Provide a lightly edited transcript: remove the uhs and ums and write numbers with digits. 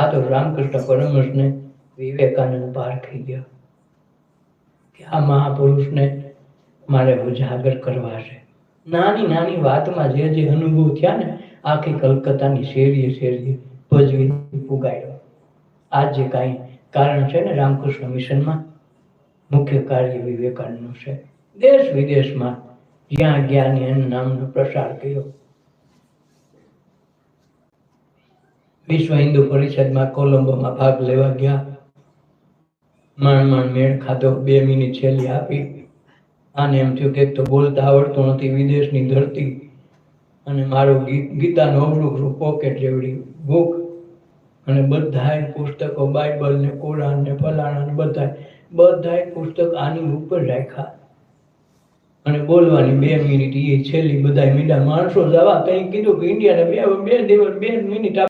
આ તો રામકૃષ્ણ પરમહંસને વિવેકાનંદ પારખી ગયા કે આ મહાપુરુષને મારે ઉજાગર કરવા છે. નાની નાની વાતમાં જે જે અનુભવ થયા ને આખી કલકત્તાની શેરીએ શેરીએ ભજવી પુગાડ્યો. આ જે કાંઈ કારણ છે ને રામકૃષ્ણ મિશનમાં મુખ્ય કાર્ય વિવેકાનંદનું છે. દેશ વિદેશમાં જ્યાં જ્ઞાન એના નામનો પ્રસાર કર્યો. વિશ્વ હિન્દુ પરિષદમાં કોલંબોમાં ભાગ લેવા ગયા. માંડ મેળ ખાધો, 2 મિનિટ છેલ્લી આપી. આને એમ થયું કે તો બોલતા આવડતું નથી, વિદેશની ધરતી અને મારું ગીતાનો અવળું પોકેટ જેવડી બુક અને બધાય પુસ્તકો, બાઇબલ ને કુરાન ને ફલાણા ને બધાય પુસ્તક આની ઉપર રાખ્યા અને બોલવાની 2 મિનિટ એ છેલ્લી. બધા મીડા માણસો જવા કંઈ કીધું કે ઇન્ડિયાને 2 મિનિટ